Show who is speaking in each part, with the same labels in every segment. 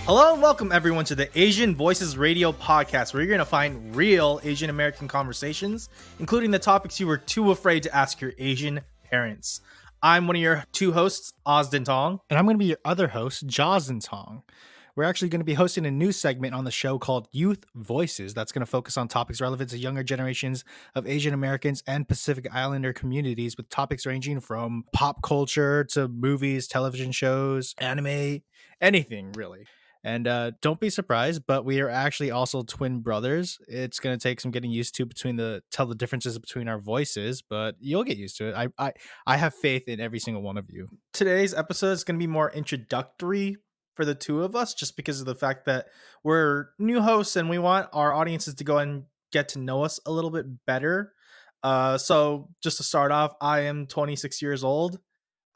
Speaker 1: Hello and welcome everyone to the Asian Voices Radio podcast, where you're going to find real Asian American conversations, including the topics you were too afraid to ask your Asian parents. I'm one of your two hosts, Ausdon and Thong.
Speaker 2: And I'm going to be your other host, Jazen Thong. We're actually going to be hosting a new segment on the show called Youth Voices that's going to focus on topics relevant to younger generations of Asian Americans and Pacific Islander communities, with topics ranging from pop culture to movies, television shows, anime, anything really. And don't be surprised, but we are actually also twin brothers. It's going to take some getting used to tell the differences between our voices, but you'll get used to it. I have faith in every single one of you.
Speaker 1: Today's episode is going to be more introductory for the two of us, just because of the fact that we're new hosts and we want our audiences to go and get to know us a little bit better. So just to start off, I am 26 years old.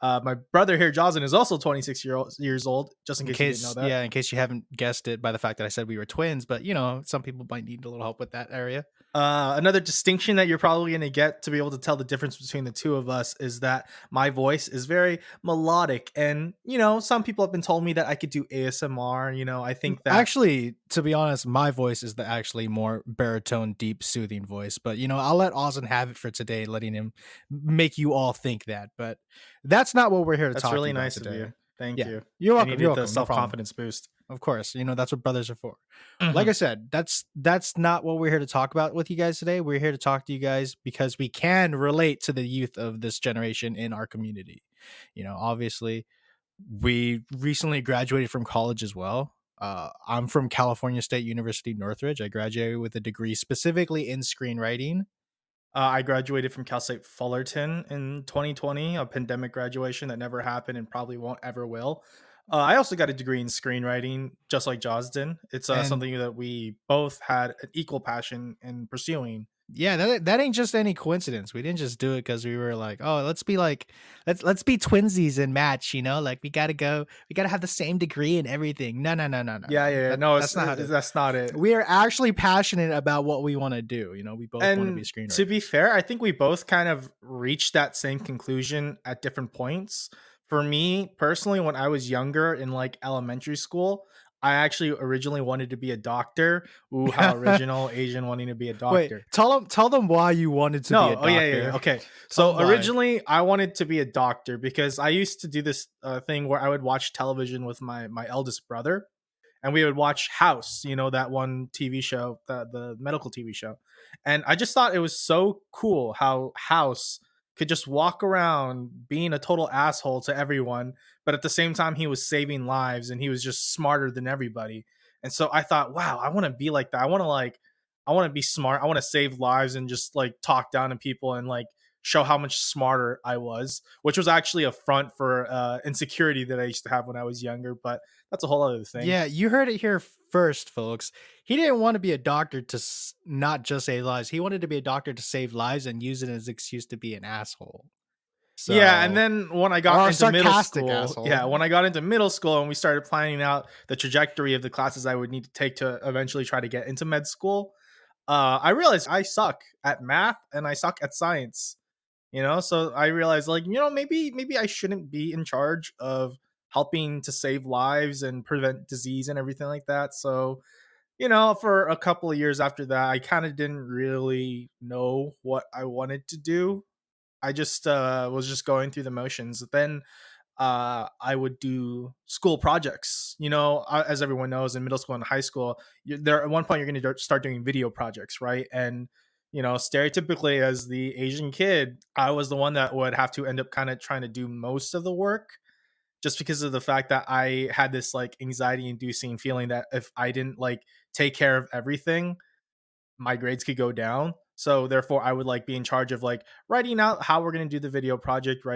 Speaker 1: My brother here, Jazen, is also 26 years old, just in case you didn't know that.
Speaker 2: Yeah, in case you haven't guessed it by the fact that I said we were twins, but some people might need a little help with that area.
Speaker 1: Another distinction that you're probably going to get to be able to tell the difference between the two of us is that my voice is very melodic. And, some people have been told me that I could do ASMR. I think that...
Speaker 2: Actually, to be honest, my voice is the actually more baritone, deep, soothing voice. But, I'll let Austin have it for today, letting him make you all think that. But that's not what we're here to talk about.
Speaker 1: That's really nice
Speaker 2: today.
Speaker 1: of you. Thank you.
Speaker 2: You're welcome.
Speaker 1: You're welcome. The self-confidence boost.
Speaker 2: Of course, that's what brothers are for. Mm-hmm. Like I said, that's not what we're here to talk about with you guys today. We're here to talk to you guys because we can relate to the youth of this generation in our community. Obviously, we recently graduated from college as well. I'm from California State University, Northridge. I graduated with a degree specifically in screenwriting.
Speaker 1: I graduated from Cal State Fullerton in 2020, a pandemic graduation that never happened and probably won't ever will. I also got a degree in screenwriting, just like Josdon. It's something that we both had an equal passion in pursuing.
Speaker 2: Yeah, that ain't just any coincidence. We didn't just do it because we were like, oh, let's be twinsies and match. Like we gotta have the same degree and everything. No.
Speaker 1: Yeah. That's not it.
Speaker 2: We are actually passionate about what we want to do. We both want to be screenwriters.
Speaker 1: To be fair, I think we both kind of reached that same conclusion at different points. For me personally, when I was younger in like elementary school, I actually originally wanted to be a doctor. Ooh, how original! Asian wanting to be a doctor.
Speaker 2: Wait, tell them why you wanted to be a doctor.
Speaker 1: Yeah. Okay. So originally I wanted to be a doctor because I used to do this thing where I would watch television with my eldest brother, and we would watch House, that one TV show, the medical TV show. And I just thought it was so cool how House could just walk around being a total asshole to everyone, but at the same time he was saving lives and he was just smarter than everybody. And so I thought, wow, I want to be like that. I want to be smart. I want to save lives and just like talk down to people and like show how much smarter I was, which was actually a front for insecurity that I used to have when I was younger, but that's a whole other thing.
Speaker 2: Yeah, you heard it here first, folks. He didn't want to be a doctor to not just save lives. He wanted to be a doctor to save lives and use it as an excuse to be an asshole.
Speaker 1: So, yeah, and then when I got into middle school, when I got into middle school and we started planning out the trajectory of the classes I would need to take to eventually try to get into med school, I realized I suck at math and I suck at science. So I realized maybe I shouldn't be in charge of helping to save lives and prevent disease and everything like that. So, for a couple of years after that, I kind of didn't really know what I wanted to do. I just was just going through the motions. Then I would do school projects. As everyone knows, in middle school and high school, at one point you're going to start doing video projects, right? And stereotypically as the Asian kid, I was the one that would have to end up kind of trying to do most of the work, just because of the fact that I had this like anxiety inducing feeling that if I didn't like take care of everything, my grades could go down. So therefore I would like be in charge of like writing out how we're going to do the video project,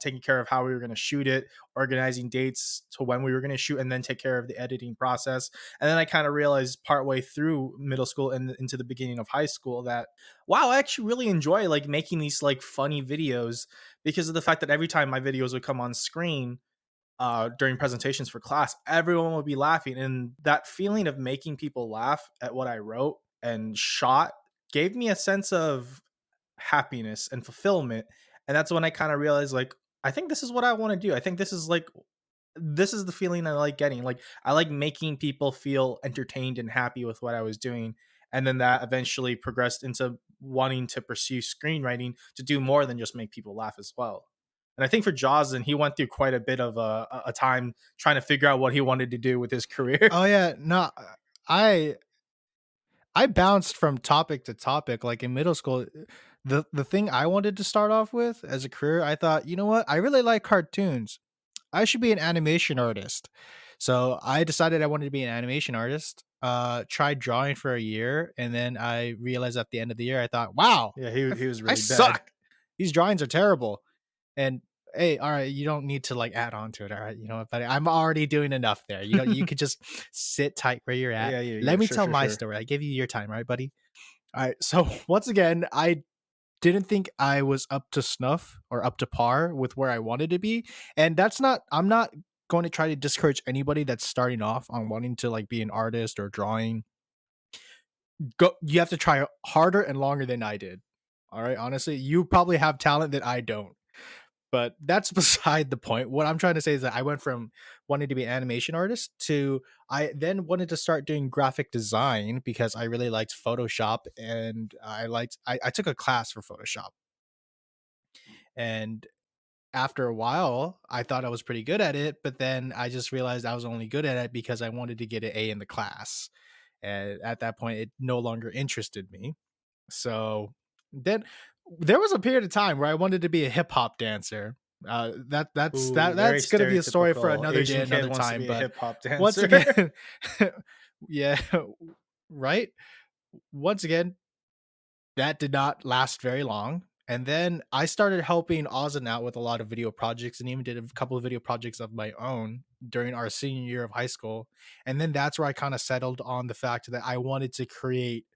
Speaker 1: taking care of how we were going to shoot it, organizing dates to when we were going to shoot, and then take care of the editing process. And then I kind of realized partway through middle school and into the beginning of high school that, wow, I actually really enjoy like making these like funny videos, because of the fact that every time my videos would come on screen during presentations for class, everyone would be laughing. And that feeling of making people laugh at what I wrote and shot gave me a sense of happiness and fulfillment. And that's when I kind of realized, like, I think this is what I want to do. I think this is like this is the feeling I like getting. Like, I like making people feel entertained and happy with what I was doing. And then that eventually progressed into wanting to pursue screenwriting to do more than just make people laugh as well. And I think for Jazen, he went through quite a bit of a time trying to figure out what he wanted to do with his career.
Speaker 2: Oh yeah, no, I I bounced from topic to topic. Like in middle school, the thing I wanted to start off with as a career, I thought, you know what? I really like cartoons. I should be an animation artist. So I decided I wanted to be an animation artist. Tried drawing for a year, and then I realized at the end of the year, I thought, wow,
Speaker 1: Yeah, he was
Speaker 2: I
Speaker 1: really bad.
Speaker 2: suck. These drawings are terrible. And hey, all right, you don't need to like add on to it. All right, you know, but I'm already doing enough there. You know, you could just sit tight where you're at.
Speaker 1: Yeah, yeah,
Speaker 2: Let
Speaker 1: yeah.
Speaker 2: me
Speaker 1: Sure,
Speaker 2: tell
Speaker 1: sure,
Speaker 2: my
Speaker 1: sure.
Speaker 2: story. I gave you your time, right, buddy? All right. So once again, I didn't think I was up to snuff or up to par with where I wanted to be. And that's not, I'm not going to try to discourage anybody that's starting off on wanting to like be an artist or drawing. Go, you have to try harder and longer than I did. All right. Honestly, you probably have talent that I don't. But that's beside the point. What I'm trying to say is that I went from wanting to be an animation artist to I then wanted to start doing graphic design because I really liked Photoshop and I took a class for Photoshop. And after a while, I thought I was pretty good at it, but then I just realized I was only good at it because I wanted to get an A in the class. And at that point, it no longer interested me. So then there was a period of time where I wanted to be a hip hop dancer.
Speaker 1: Ooh, very
Speaker 2: That's gonna be a story for
Speaker 1: stereotypical.
Speaker 2: another day,
Speaker 1: Asian kid
Speaker 2: another
Speaker 1: wants to
Speaker 2: time.
Speaker 1: be a
Speaker 2: But
Speaker 1: hip hop
Speaker 2: once
Speaker 1: dancer.
Speaker 2: again, yeah, right. Once again, that did not last very long. And then I started helping Ausdon out with a lot of video projects and even did a couple of video projects of my own during our senior year of high school. And then that's where I kind of settled on the fact that I wanted to create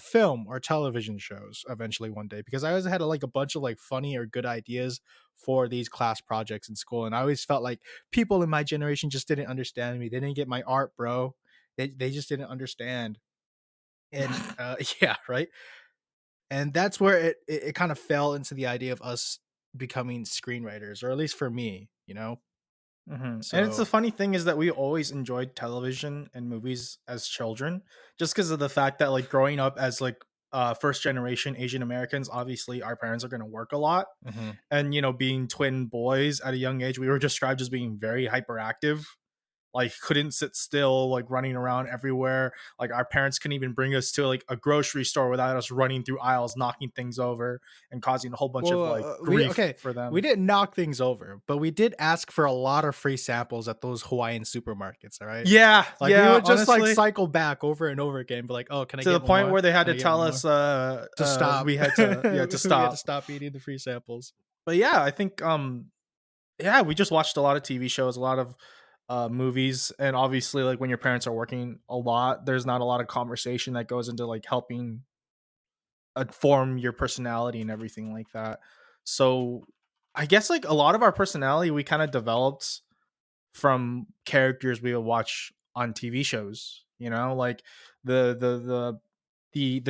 Speaker 2: film or television shows eventually one day because I always had like a bunch of like funny or good ideas for these class projects in school. And I always felt like people in my generation just didn't understand me. They didn't get my art, bro. They just didn't understand. And yeah, right. And that's where it kind of fell into the idea of us becoming screenwriters, or at least for me, you know.
Speaker 1: And it's the
Speaker 2: So
Speaker 1: funny thing is that we always enjoyed television and movies as children, just because of the fact that like growing up as like first generation Asian Americans, obviously our parents are going to work a lot,
Speaker 2: mhm.
Speaker 1: and being twin boys at a young age, we were described as being very hyperactive, like couldn't sit still, like running around everywhere. Like our parents couldn't even bring us to like a grocery store without us running through aisles, knocking things over, and causing a whole bunch of like
Speaker 2: Well,
Speaker 1: grief for
Speaker 2: we
Speaker 1: them.
Speaker 2: didn't knock things over, but we did ask for a lot of free samples at those Hawaiian supermarkets, all right?
Speaker 1: Yeah,
Speaker 2: Like, we
Speaker 1: yeah,
Speaker 2: would just, like,
Speaker 1: honestly,
Speaker 2: cycle back over and over again, be like, "Oh, can I
Speaker 1: to the
Speaker 2: get one
Speaker 1: point
Speaker 2: more?
Speaker 1: where they had
Speaker 2: Can I
Speaker 1: to
Speaker 2: get
Speaker 1: tell
Speaker 2: one more?"
Speaker 1: us
Speaker 2: To stop.
Speaker 1: we had to, yeah, to
Speaker 2: We had to
Speaker 1: stop.
Speaker 2: stop eating the free samples.
Speaker 1: But yeah, I think yeah, we just watched a lot of TV shows, a lot of movies, and obviously like when your parents are working a lot, there's not a lot of conversation that goes into like helping form your personality and everything like that. So I guess like a lot of our personality we kind of developed from characters we would watch on TV shows, like the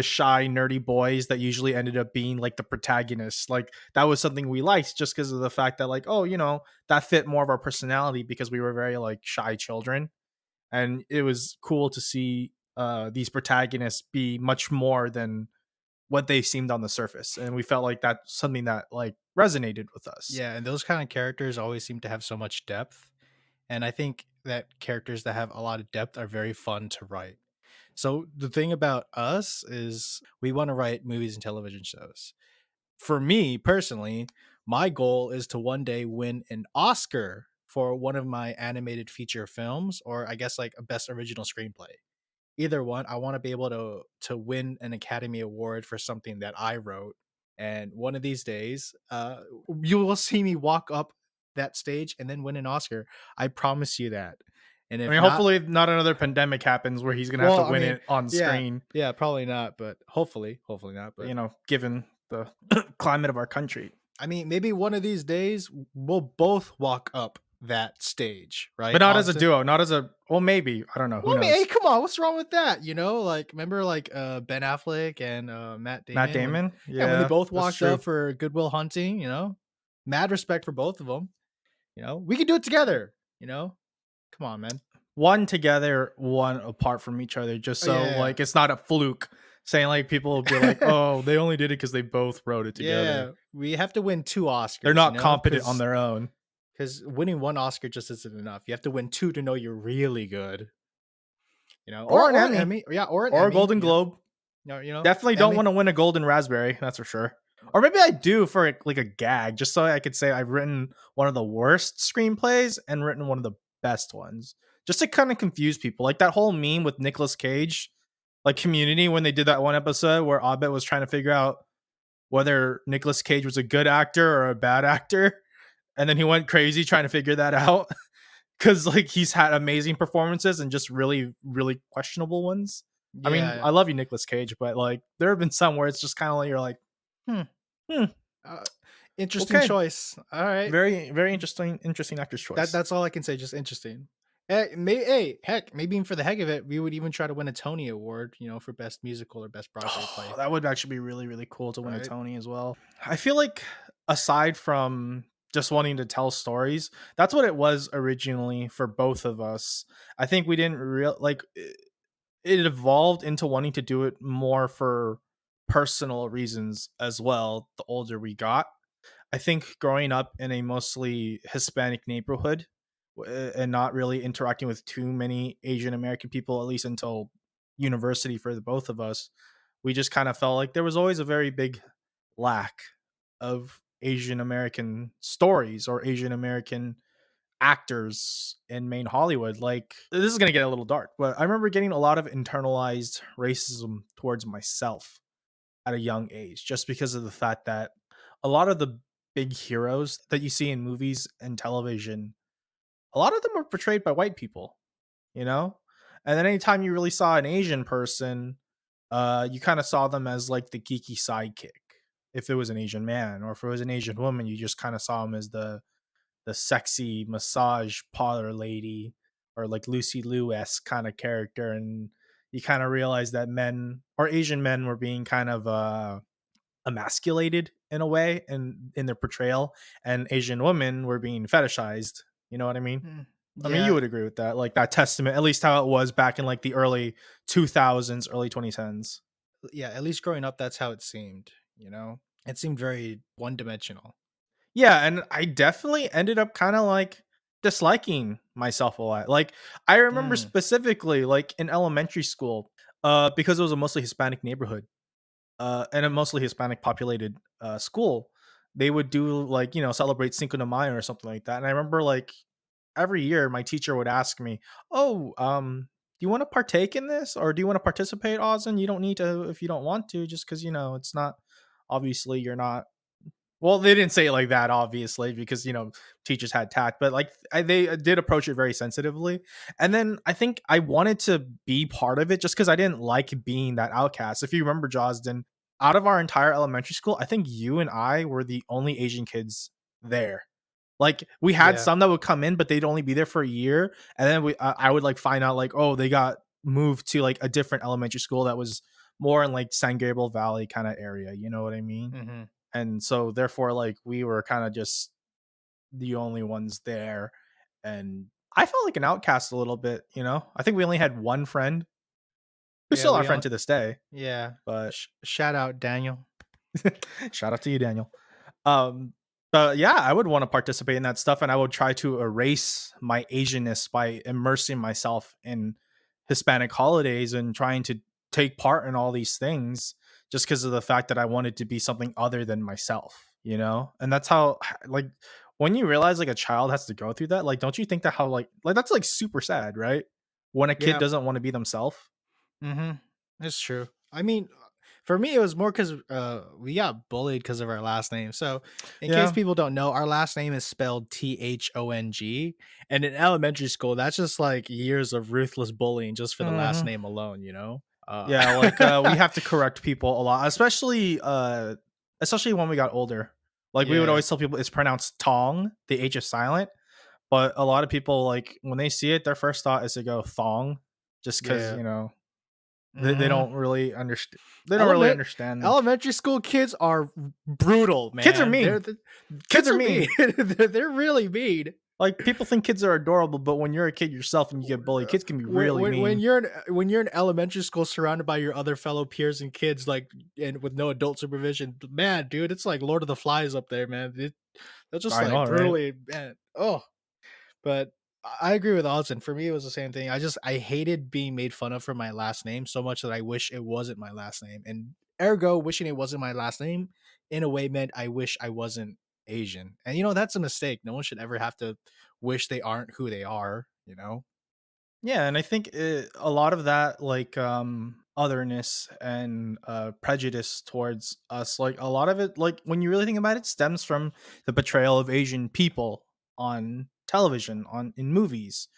Speaker 1: shy nerdy boys that usually ended up being like the protagonists. Like that was something we liked just because of the fact that like, oh, that fit more of our personality because we were very like shy children. And it was cool to see these protagonists be much more than what they seemed on the surface. And we felt like that's something that like resonated with us.
Speaker 2: Yeah, and those kind of characters always seem to have so much depth, and I think that characters that have a lot of depth are very fun to write. So, the thing about us is we wanna write movies and television shows. For me personally, my goal is to one day win an Oscar for one of my animated feature films, or I guess like a best original screenplay. Either one, I want to be able to win an Academy Award for something that I wrote. And one of these days, you will see me walk up that stage and then win an Oscar. I promise you that. And
Speaker 1: I
Speaker 2: if
Speaker 1: mean,
Speaker 2: not,
Speaker 1: hopefully not another pandemic happens where he's gonna have to
Speaker 2: well, I
Speaker 1: win
Speaker 2: mean,
Speaker 1: it on
Speaker 2: yeah,
Speaker 1: screen.
Speaker 2: yeah, probably not, but hopefully not. But
Speaker 1: Given the climate of our country.
Speaker 2: I mean, maybe one of these days we'll both walk up that stage,
Speaker 1: But
Speaker 2: right,
Speaker 1: not as a
Speaker 2: Austin?
Speaker 1: duo, not as a well, maybe. I don't know.
Speaker 2: Well,
Speaker 1: Who
Speaker 2: I mean, hey,
Speaker 1: knows?
Speaker 2: come on, what's wrong with that? Like, remember, like, Ben Affleck and Matt
Speaker 1: Matt
Speaker 2: Damon when,
Speaker 1: Damon?
Speaker 2: yeah, when they
Speaker 1: Yeah,
Speaker 2: both
Speaker 1: that's
Speaker 2: walked
Speaker 1: true.
Speaker 2: up for Goodwill Hunting. Mad respect for both of them. We could do it together. You know, come on, man.
Speaker 1: One together, one apart from each other, just so like it's not a fluke. Saying like people will be like, oh, they only did it because they both wrote it together.
Speaker 2: Yeah, we have to win 2 Oscars.
Speaker 1: They're not competent on their own.
Speaker 2: Because winning 1 Oscar just isn't enough. You have to win 2 to know you're really good.
Speaker 1: Or an Emmy.
Speaker 2: Yeah, or
Speaker 1: a Golden Globe. Definitely don't want to win a Golden Raspberry. That's for sure. Or maybe I do for like a gag, just so I could say I've written one of the worst screenplays and written one of the best ones, just to kind of confuse people. Like that whole meme with Nicolas Cage, like Community, when they did that one episode where Abed was trying to figure out whether Nicolas Cage was a good actor or a bad actor, and then he went crazy trying to figure that out because like he's had amazing performances and just really, really questionable ones. Yeah. I mean, I love you, Nicolas Cage, but like there have been some where it's just kind of like you're like,
Speaker 2: interesting choice. All right,
Speaker 1: very, very interesting actor's choice.
Speaker 2: That's all I can say. Just interesting. Hey, heck, maybe even for the heck of it, we would even try to win a Tony Award, for best musical or best Broadway play.
Speaker 1: That would actually be really, really cool to win a Tony as well. I feel like aside from just wanting to tell stories, that's what it was originally for both of us. I think we didn't it evolved into wanting to do it more for personal reasons as well the older we got. I think growing up in a mostly Hispanic neighborhood and not really interacting with too many Asian American people, at least until university for the both of us, we just kind of felt like there was always a very big lack of Asian American stories or Asian American actors in main Hollywood. Like, this is going to get a little dark, but I remember getting a lot of internalized racism towards myself at a young age, just because of the fact that a lot of the big heroes that you see in movies and television, a lot of them are portrayed by white people, and then anytime you really saw an Asian person, you kind of saw them as like the geeky sidekick. If it was an Asian man, or if it was an Asian woman, you just kind of saw them as the sexy massage parlor lady, or like Lucy Liu-esque kind of character. And you kind of realize that men, or Asian men, were being kind of emasculated in a way in their portrayal, and Asian women were being fetishized. You know what I mean? I mean, you would agree with that, like that testament, at least how it was back in like the early 2000s, early 2010s.
Speaker 2: Yeah, at least growing up, that's how it seemed. It seemed very one-dimensional.
Speaker 1: Yeah, and I definitely ended up kind of like disliking myself a lot. Like, I remember specifically, like in elementary school, because it was a mostly Hispanic neighborhood, and a mostly Hispanic populated school, they would do like, celebrate Cinco de Mayo or something like that. And I remember like every year my teacher would ask me, "Oh, do you want to partake in this, or do you want to participate, Ausdon? You don't need to if you don't want to, just because it's not, obviously you're not." Well, they didn't say it like that, obviously, because teachers had tact, but like they did approach it very sensitively. And then I think I wanted to be part of it just because I didn't like being that outcast. If you remember, Josdon, out of our entire elementary school, I think you and I were the only Asian kids there. Like, we had some that would come in, but they'd only be there for a year, and then I would like find out like, oh, they got moved to like a different elementary school that was more in like San Gabriel Valley kind of area. You know what I mean?
Speaker 2: Mm-hmm.
Speaker 1: And so therefore, like, we were kind of just the only ones there, and I felt like an outcast a little bit. I think we only had one friend who's still our friend to this day.
Speaker 2: Yeah,
Speaker 1: but
Speaker 2: shout out Daniel.
Speaker 1: Shout out to you, Daniel. But yeah, I would want to participate in that stuff, and I would try to erase my Asianness by immersing myself in Hispanic holidays and trying to take part in all these things, just because of the fact that I wanted to be something other than myself, and that's how, like, when you realize like a child has to go through that, like, don't you think that how like that's like super sad, right? When a kid doesn't want to be themselves.
Speaker 2: It's true. I mean, for me, it was more because we got bullied because of our last name. So, in case people don't know, our last name is spelled Thong. And in elementary school, that's just like years of ruthless bullying just for the last name alone,
Speaker 1: Yeah, like we have to correct people a lot, especially when we got older. Like, we would always tell people it's pronounced Tong, the H is silent. But a lot of people, like, when they see it, their first thought is to go Thong, just because they don't really understand. They don't really understand.
Speaker 2: Elementary school kids are brutal, man.
Speaker 1: Kids are mean.
Speaker 2: Kids are mean. They're really mean.
Speaker 1: Like, people think kids are adorable, but when you're a kid yourself and you get bullied, kids can be really
Speaker 2: When
Speaker 1: mean.
Speaker 2: you're in elementary school surrounded by your other fellow peers and kids, like, and with no adult supervision, man, dude, it's like Lord of the Flies up there, man. They're just
Speaker 1: I
Speaker 2: like
Speaker 1: know, right?
Speaker 2: brutally, man. Oh, but I agree with Austin. For me, it was the same thing. I hated being made fun of for my last name so much that I wish it wasn't my last name, and ergo, wishing it wasn't my last name in a way meant I wish I wasn't Asian. And that's a mistake. No one should ever have to wish they aren't who they are.
Speaker 1: Yeah, and I think a lot of that, like, otherness and prejudice towards us, like a lot of it, like when you really think about it, stems from the portrayal of Asian people on television, on in movies.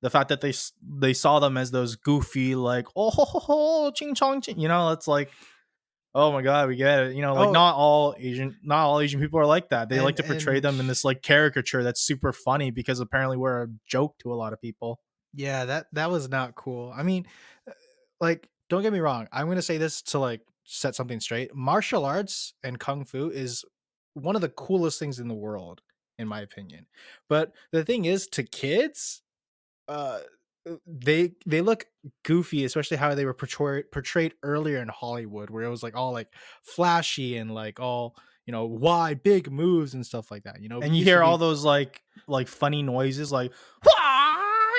Speaker 1: The fact that they saw them as those goofy, like, oh ho ho ho, ching chong ching, it's like, oh my god, we get it. Like,
Speaker 2: Oh,
Speaker 1: not all Asian people are like that. They like
Speaker 2: and
Speaker 1: to portray them in this like caricature that's super funny because apparently we're a joke to a lot of people.
Speaker 2: yeah, that was not cool. I mean, uh, like, don't get me wrong. I'm gonna say this to like set something straight. Martial arts and kung fu is one of the coolest things in the world, in my opinion. But the thing is, to kids, uh, they look goofy, especially how they were portrayed earlier in Hollywood, where it was like all like flashy and like all wide big moves and stuff like that. We
Speaker 1: And you
Speaker 2: used to
Speaker 1: hear all
Speaker 2: be,
Speaker 1: those like funny noises, like "Wah!"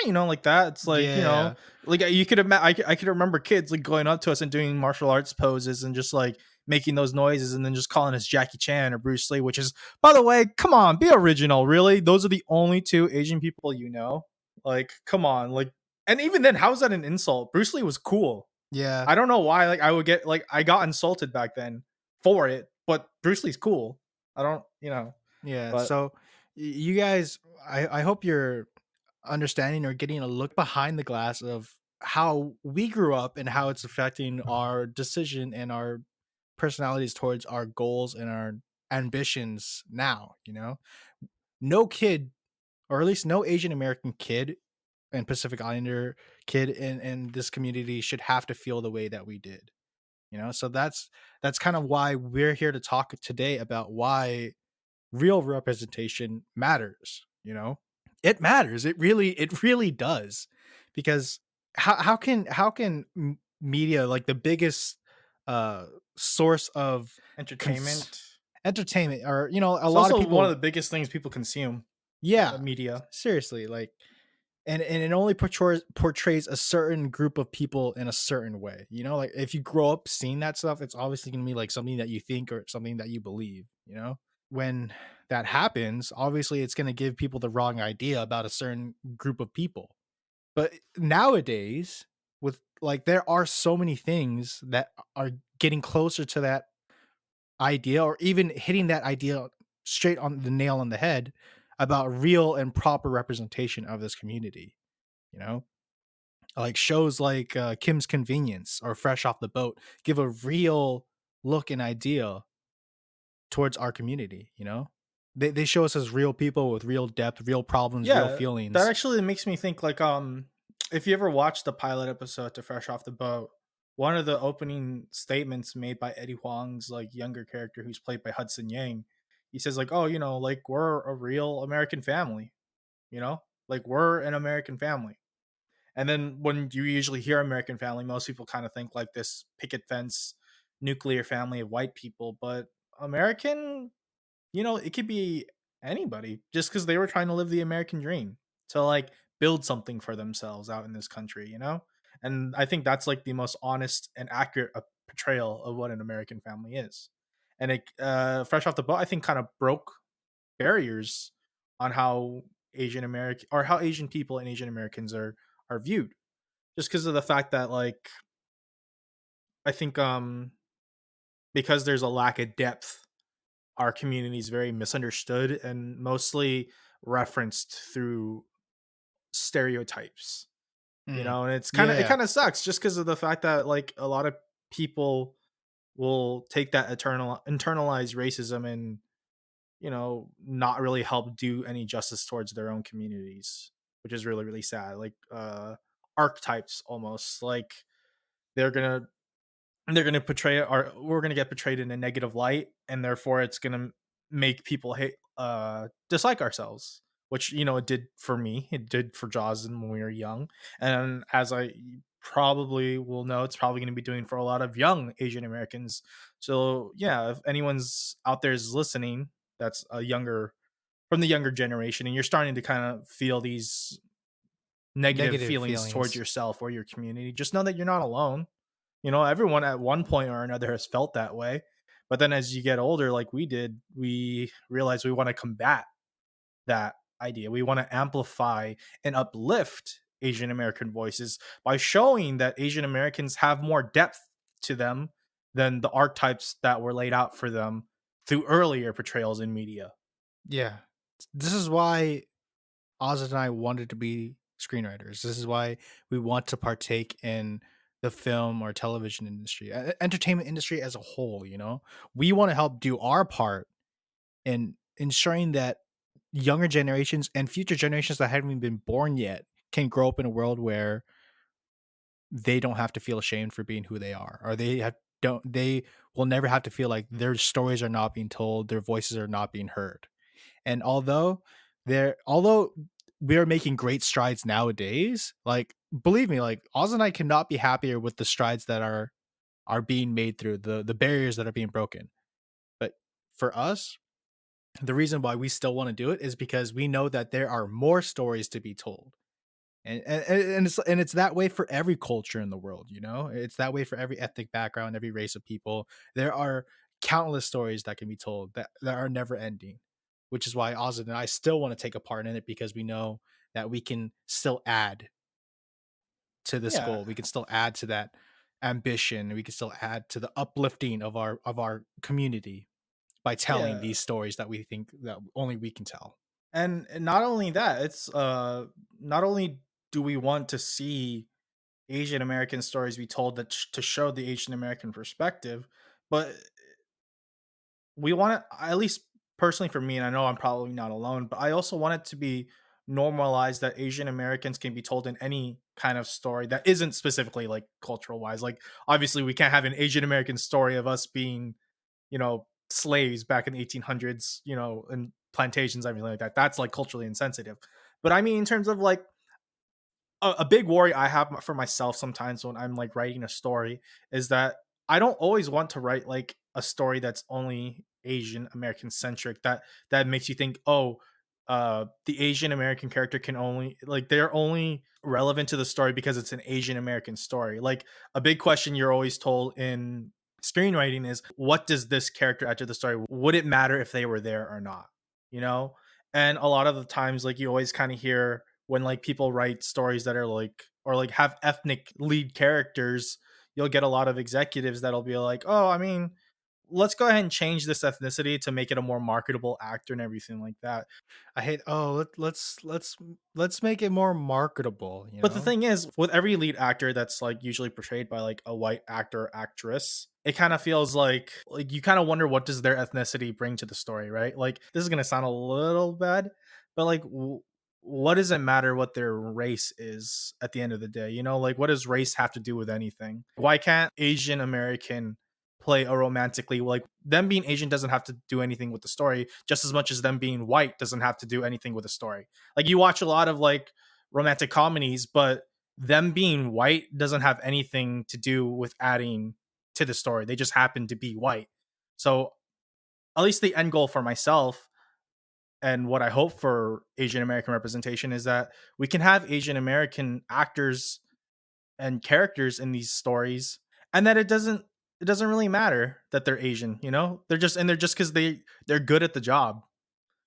Speaker 1: Like that. It's like,
Speaker 2: yeah,
Speaker 1: like you could I could remember kids like going up to us and doing martial arts poses and just like making those noises and then just calling us Jackie Chan or Bruce Lee, which is, by the way, come on, be original. Really, those are the only two Asian people you know. Like, come on, like, and even then, how is that an insult? Bruce Lee was cool.
Speaker 2: yeah.
Speaker 1: I don't know why. Like, I got insulted back then for it, but Bruce Lee's cool. I don't,
Speaker 2: Yeah.
Speaker 1: but
Speaker 2: So you guys, I hope you're understanding or getting a look behind the glass of how we grew up and how it's affecting our decision and our personalities towards our goals and our ambitions now. No kid, or at least no Asian American kid and Pacific Islander kid in this community should have to feel the way that we did. So that's kind of why we're here to talk today about why real representation matters. It matters. It really does. Because how can media, like the biggest uh source of cons-
Speaker 1: entertainment.
Speaker 2: entertainment, or a
Speaker 1: It's
Speaker 2: lot of
Speaker 1: also one of
Speaker 2: people,
Speaker 1: the biggest things people consume,
Speaker 2: yeah,
Speaker 1: media.
Speaker 2: seriously, like, and it only portrays a certain group of people in a certain way. Like, if you grow up seeing that stuff, it's obviously going to be like something that you think or something that you believe. When that happens, obviously it's going to give people the wrong idea about a certain group of people. But nowadays, with like, there are so many things that are getting closer to that idea, or even hitting that idea straight on the nail on the head, about real and proper representation of this community. You know, like shows like Kim's Convenience or Fresh Off the Boat give a real look and idea towards our community. They show us as real people with real depth, real problems, real
Speaker 1: Yeah, that
Speaker 2: feelings.
Speaker 1: actually makes me think, like, if you ever watched the pilot episode to Fresh Off the Boat, one of the opening statements made by Eddie Huang's like younger character, who's played by Hudson Yang, he says like, "Oh, like, we're a real American family, you know, like, we're an American family." And then when you usually hear American family, most people kind of think like this picket fence, nuclear family of white people, but American, it could be anybody just because they were trying to live the American dream to like build something for themselves out in this country. And I think that's like the most honest and accurate portrayal of what an American family is. And it, Fresh Off the Boat, I think, kind of broke barriers on how Asian American or how Asian people and Asian Americans are viewed, just because of the fact that, like, I think, because there's a lack of depth, our community is very misunderstood and mostly referenced through stereotypes.
Speaker 2: Mm.
Speaker 1: And it
Speaker 2: Yeah.
Speaker 1: kind of sucks just because of the fact that like a lot of people will take that internalized racism and not really help do any justice towards their own communities, which is really really sad. Like, archetypes, almost like they're gonna they're gonna portray our we're gonna get portrayed in a negative light, and therefore it's gonna make people hate dislike ourselves, which it did for me. It did for Jazen when we were young, and as I probably will know, it's probably going to be doing for a lot of young Asian Americans. So yeah, if anyone's out there is listening, that's a younger from the younger generation, and you're starting to kind of feel these negative
Speaker 2: Negative
Speaker 1: feelings towards
Speaker 2: feelings.
Speaker 1: yourself or your community, just know that you're not alone. Everyone at one point or another has felt that way. But then as you get older, like we did, we realize we want to combat that idea. We want to amplify and uplift Asian American voices by showing that Asian Americans have more depth to them than the archetypes that were laid out for them through earlier portrayals in media.
Speaker 2: Yeah. This is why Oz and I wanted to be screenwriters. This is why we want to partake in the film or television industry, entertainment industry as a whole. We want to help do our part in ensuring that younger generations and future generations that haven't even been born yet can grow up in a world where they don't have to feel ashamed for being who they are, or they will never have to feel like their stories are not being told, their voices are not being heard. And although we are making great strides nowadays, like believe me, like Oz and I cannot be happier with the strides that are being made through the barriers that are being broken. But for us, the reason why we still want to do it is because we know that there are more stories to be told. And it's that way for every culture in the world. It's that way for every ethnic background, every race of people. There are countless stories that can be told that are never ending, which is why Ozzy and I still want to take a part in it, because we know that we can still add to this
Speaker 1: Yeah.
Speaker 2: goal. We can still add to that ambition. We can still add to the uplifting of our community by telling
Speaker 1: Yeah.
Speaker 2: these stories that we think that only we can tell.
Speaker 1: And not only that, it's not only do we want to see Asian American stories be told to show the Asian American perspective, but we want it, at least personally for me, and I know I'm probably not alone, but I also want it to be normalized that Asian Americans can be told in any kind of story that isn't specifically like cultural wise. Like obviously we can't have an Asian American story of us being, slaves back in the 1800s, and plantations, everything like that. That's like culturally insensitive. But I mean in terms of like a big worry I have for myself sometimes when I'm like writing a story is that I don't always want to write like a story that's only Asian American centric, that makes you think, oh, the Asian American character can only like they're only relevant to the story because it's an Asian American story. Like a big question you're always told in screenwriting is, what does this character add to the story? Would it matter if they were there or not? You know? And a lot of the times, like you always kind of hear when like people write stories that are like or like have ethnic lead characters, you'll get a lot of executives that'll be like, "Oh, I mean, let's go ahead and change this ethnicity to make it a more marketable actor and everything like that."
Speaker 2: I hate. Oh, let's make it more marketable.
Speaker 1: But the thing is, with every lead actor that's like usually portrayed by like a white actor or actress, it kind of feels like you kind of wonder what does their ethnicity bring to the story, right? Like this is gonna sound a little bad, but like what does it matter what their race is at the end of the day? Like what does race have to do with anything? Why can't Asian American play a romantically, like them being Asian doesn't have to do anything with the story, just as much as them being white doesn't have to do anything with the story. Like you watch a lot of like romantic comedies, but them being white doesn't have anything to do with adding to the story. They just happen to be white. So, at least the end goal for myself and what I hope for Asian American representation is that we can have Asian American actors and characters in these stories, and that it doesn't really matter that they're Asian, they're just because they're good at the job.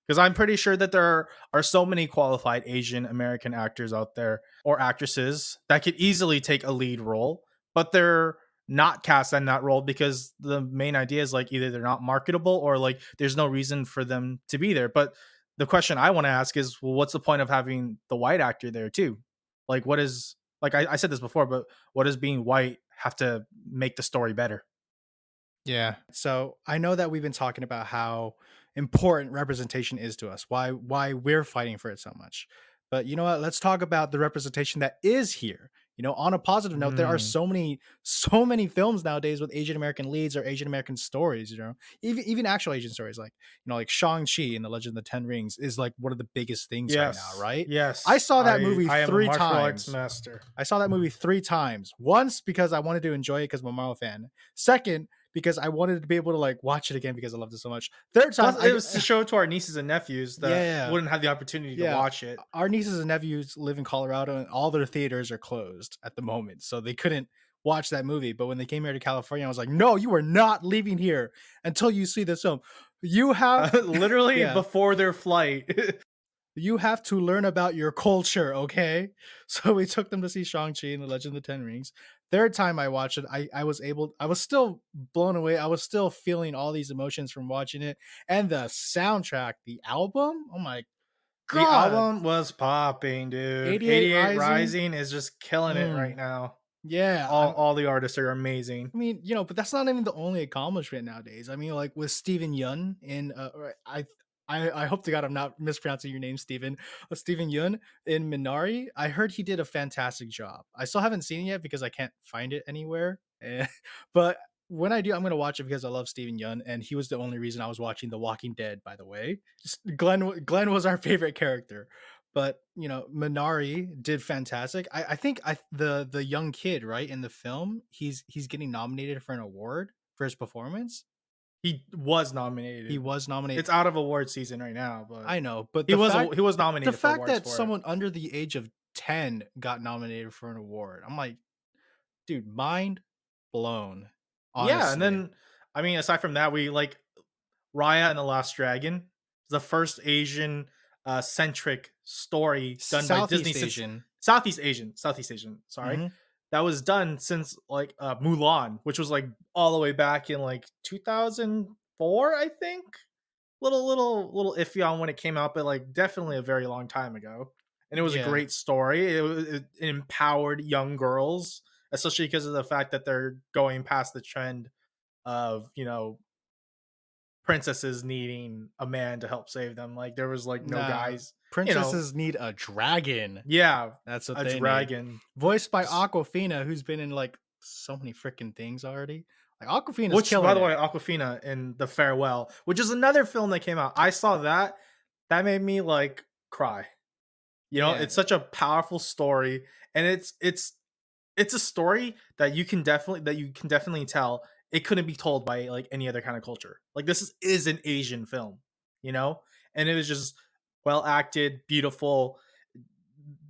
Speaker 1: Because I'm pretty sure that there are so many qualified Asian American actors out there or actresses that could easily take a lead role, but they're not cast in that role because the main idea is like either they're not marketable or like there's no reason for them to be there. But the question I want to ask is, well, what's the point of having the white actor there too? Like, what is like I said this before, but what does being white have to make the story better?
Speaker 2: Yeah. So I know that we've been talking about how important representation is to us, why we're fighting for it so much. But you know what? Let's talk about the representation that is here. You know, on a positive note, there are so many films nowadays with Asian American leads or Asian American stories, you know, even actual Asian stories, like, you know, like Shang-Chi in the Legend of the Ten Rings is like one of the biggest things right now, right?
Speaker 1: Yes.
Speaker 2: I saw that movie
Speaker 1: I am
Speaker 2: 3
Speaker 1: a martial
Speaker 2: times.
Speaker 1: arts master.
Speaker 2: I saw that movie 3 times. Once because I wanted to enjoy it because I'm a Marvel fan. Second, because I wanted to be able to like watch it again because I loved it so much. Third time,
Speaker 1: it was to show to our nieces and nephews that wouldn't have the opportunity to watch it.
Speaker 2: Our nieces and nephews live in Colorado, and all their theaters are closed at the moment, so they couldn't watch that movie. But when they came here to California, I was like, "No, you are not leaving here until you see this film. You have
Speaker 1: literally before their flight."
Speaker 2: You have to learn about your culture, okay? So we took them to see Shang-Chi and the Legend of the Ten Rings. Third time I watched it, I was still blown away. I was still feeling all these emotions from watching it. And the soundtrack, the album, oh my God.
Speaker 1: The album was popping, dude. 88 Rising is just killing it right now.
Speaker 2: Yeah.
Speaker 1: All the artists are amazing.
Speaker 2: I mean, you know, but that's not even the only accomplishment nowadays. I mean, like with Steven Yeun in I hope to God I'm not mispronouncing your name, Steven. Steven Yeun in Minari. I heard he did a fantastic job. I still haven't seen it yet because I can't find it anywhere. But when I do, I'm going to watch it because I love Steven Yeun, and he was the only reason I was watching The Walking Dead, by the way. Glenn was our favorite character. But, you know, Minari did fantastic. I think the young kid, right, in the film, he's getting nominated for an award for his performance.
Speaker 1: He was nominated. It's out of award season right now, but
Speaker 2: I know. But
Speaker 1: he was nominated.
Speaker 2: The fact that someone under the age of 10 got nominated for an award, I'm like, dude, mind blown. Honestly.
Speaker 1: Yeah, and then I mean, aside from that, we like Raya and the Last Dragon, the first Asian centric story done by Disney. Southeast Asian. Sorry. That was done since like Mulan, which was like all the way back in like 2004, I think. Little iffy on when it came out, but like definitely a very long time ago. And it was a great story. It empowered young girls, especially because of the fact that they're going past the trend of, you know, princesses needing a man to help save them. Like there was like no guys.
Speaker 2: Princesses need a dragon.
Speaker 1: Yeah,
Speaker 2: that's what
Speaker 1: a dragon
Speaker 2: need. Voiced by Awkwafina, who's been in like so many freaking things already. Like Awkwafina,
Speaker 1: which by the way, Awkwafina in The Farewell, which is another film that came out. I saw that made me like cry. You know, it's such a powerful story, and it's a story that you can definitely tell it couldn't be told by like any other kind of culture. Like this is an Asian film, you know, and it was just well acted, beautiful.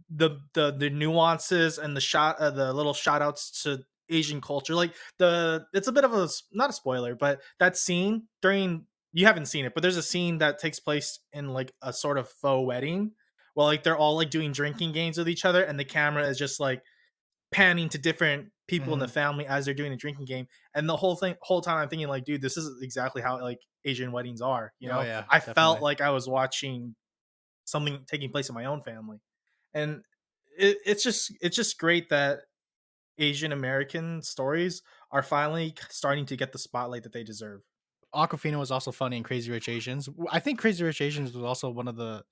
Speaker 1: The nuances and the little shout outs to Asian culture, like it's a bit of a, not a spoiler, but that scene during, you haven't seen it, but there's a scene that takes place in like a sort of faux wedding, well, like they're all like doing drinking games with each other, and the camera is just like panning to different people in the family as they're doing a drinking game, and the whole time I'm thinking like, dude, this is exactly how like Asian weddings are, you know. I felt like I was watching something taking place in my own family, and it's just great that Asian American stories are finally starting to get the spotlight that they deserve.
Speaker 2: Awkwafina was also funny in Crazy Rich Asians. I think Crazy Rich Asians was also one of the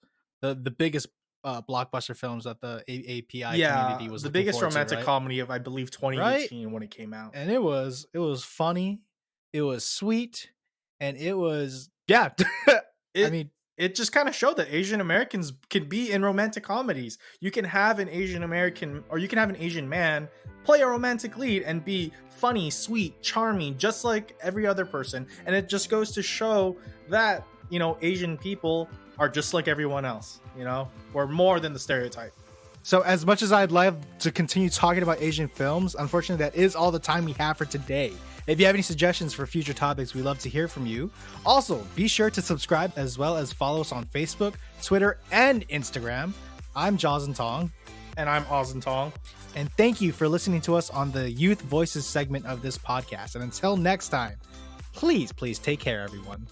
Speaker 2: biggest blockbuster films that the API community was
Speaker 1: the biggest romantic comedy of, I believe, 2018 when it came out.
Speaker 2: And it was funny, it was sweet, and it was I mean,
Speaker 1: it just kind of showed that Asian Americans can be in romantic comedies. You can have an Asian American, or you can have an Asian man play a romantic lead and be funny, sweet, charming, just like every other person. And it just goes to show that, you know, Asian people are just like everyone else, you know, we're more than the stereotype.
Speaker 2: So as much as I'd love to continue talking about Asian films, unfortunately, that is all the time we have for today. If you have any suggestions for future topics, we'd love to hear from you. Also, be sure to subscribe as well as follow us on Facebook, Twitter, and Instagram. I'm Jazen Thong.
Speaker 1: And I'm Ausdon Thong.
Speaker 2: And thank you for listening to us on the Youth Voices segment of this podcast. And until next time, please take care, everyone.